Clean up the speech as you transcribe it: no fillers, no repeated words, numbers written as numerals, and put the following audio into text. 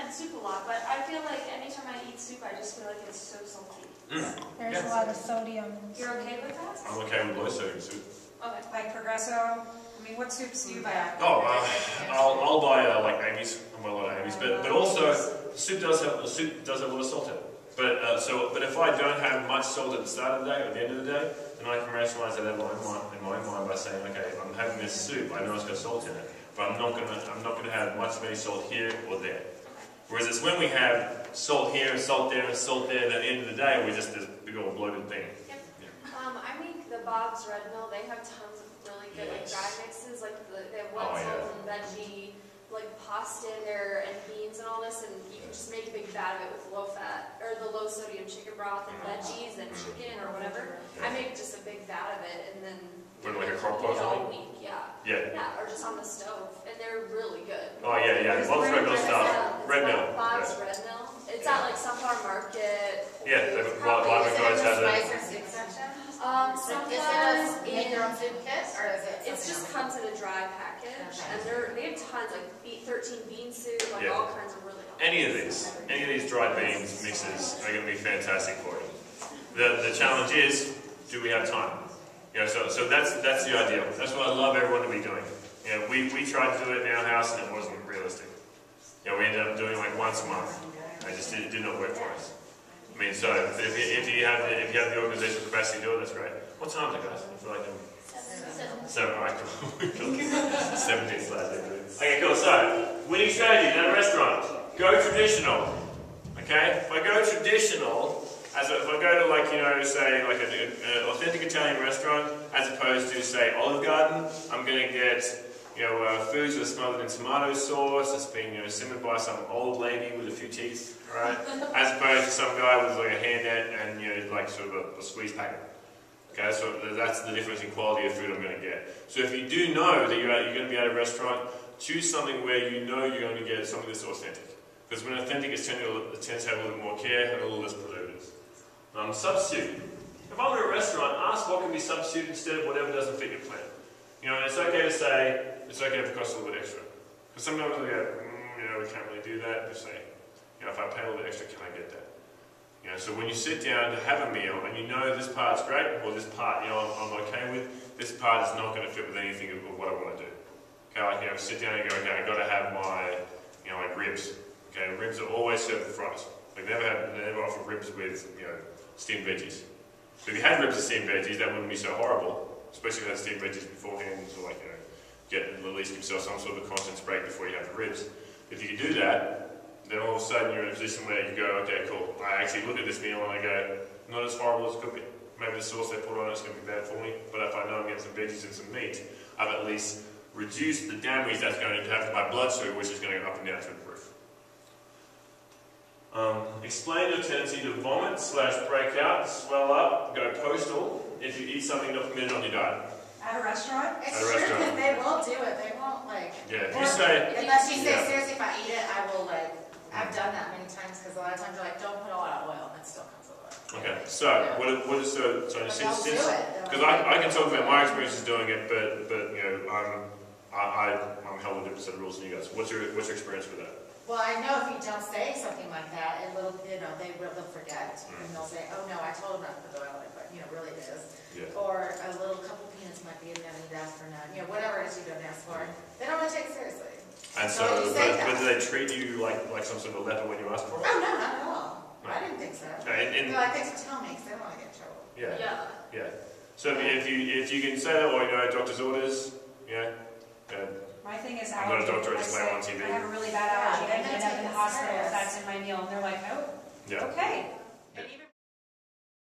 had soup a lot, but I feel like anytime I eat soup, I just feel like it's so salty. There's a lot of sodium. You're okay with that? I'm okay with low sodium soup. Okay. Like Progresso? I mean, what soups do you buy? Oh, I'll buy like Amy's. I buy a lot of Amy's, but also soup does have a lot of salt in it. But but if I don't have much salt at the start of the day or the end of the day, then I can rationalise that in my mind by saying, okay, I'm having this soup. I know it's got salt in it, but I'm not gonna have much of any salt here or there. Whereas it's when we have salt here and salt there and salt there, then at the end of the day, we're just this big old bloated thing. Yep. Yeah. I make the Bob's Red Mill. They have tons of really good like dry mixes, like they have one salt and veggie, like pasta in there and beans and all this, and you can just make a big vat of it with low fat or the low sodium chicken broth and veggies and chicken or whatever. I make just a big vat of it and then put it like a crock pot all week. Yeah. Yeah. Yeah, or just on the stove, and they're really good. Oh yeah, yeah. Bob's Red Mill stuff. Red Mill. Bob's Red Mill. It's at like Sunflower Market. Yeah, they've got guys have that. Sometimes make their own soup kit, or is it? It's just comes in a dry package, and they have tons like 13 bean soup, like all kinds of really. Any of these dried beans mixes are going to be fantastic for you. The challenge is, do we have time? You know, so that's the ideal. That's what I love everyone to be doing. You know, we tried to do it in our house and it wasn't realistic. You know, we ended up doing it like once a month. It just did not work for us. I mean, so if you have the organizational capacity to do it, that's great. What time is it, guys? I feel like I'm 7. All right, cool. 17 slides. Okay, cool. So, winning strategy in a restaurant. Go traditional. Okay? If I go traditional, if I go to like, you know, say like an authentic Italian restaurant, as opposed to say Olive Garden, I'm going to get, you know, foods that are smothered in tomato sauce, that's being, you know, simmered by some old lady with a few teeth, right? As opposed to some guy with like a hairnet and, you know, like sort of a squeeze packet. Okay, so that's the difference in quality of food I'm going to get. So if you do know that you're going to be at a restaurant, choose something where you know you're going to get something that's authentic. Because when authentic, it tends to have a little more care and a little less preservatives. Substitute. If I'm at a restaurant, ask what can be substituted instead of whatever doesn't fit your plan. You know, and it's okay to say, it's okay if it costs a little bit extra. Because sometimes we go, you know, we can't really do that. Just say, you know, if I pay a little bit extra, can I get that? You know, so when you sit down to have a meal and you know this part's great, or this part, you know, I'm okay with, this part is not going to fit with anything of what I want to do. Okay, like, you know, sit down and go, okay, I've got to have my, you know, like ribs. Okay, ribs are always served with fries. Like, they never offer ribs with, you know, steamed veggies. So if you had ribs with steamed veggies, that wouldn't be so horrible, especially if you had steamed veggies beforehand, so like, you know, at least give yourself some sort of confidence break before you have the ribs. If you can do that, then all of a sudden you're in a position where you go, okay, cool, I actually look at this meal and I go, not as horrible as it could be. Maybe the sauce they put on it is going to be bad for me, but if I know I'm getting some veggies and some meat, I've at least reduced the damage that's going to have to my blood sugar, which is going to go up and down through the roof. Explain your tendency to vomit / break out, swell up, go postal if you eat something not permitted on your diet. At a restaurant? It's true because they won't do it. They won't like. Yeah, if you say. Unless you say seriously, if I eat it, I will like. I've done that many times because a lot of times you're like, don't put a lot of oil, and it still comes with oil. Okay, so what is since because I can talk about my experiences doing it, but you know I'm held with different set of rules than you guys. What's your experience with that? Well, I know if you don't say something like that, it will, you know, they'll forget, and they'll say, oh no, I told them not to put oil in it, but you know, really it is. Yeah. Or a little couple peanuts might be in there, and you'd ask for none. You know, whatever it is you don't ask for, they don't want to take it seriously. And so, but do they treat you like some sort of leper when you ask for it? Oh no, not at all. No. I didn't think so. No, they're like, thanks for telling me, because they don't want to get in trouble. Yeah. Yeah. So if you can say that, or you know, doctor's orders, yeah. My thing is I'm not a doctor, I just play on TV. I have a really bad allergy. I end up in the hospital if that's in my meal, and they're like, oh, okay.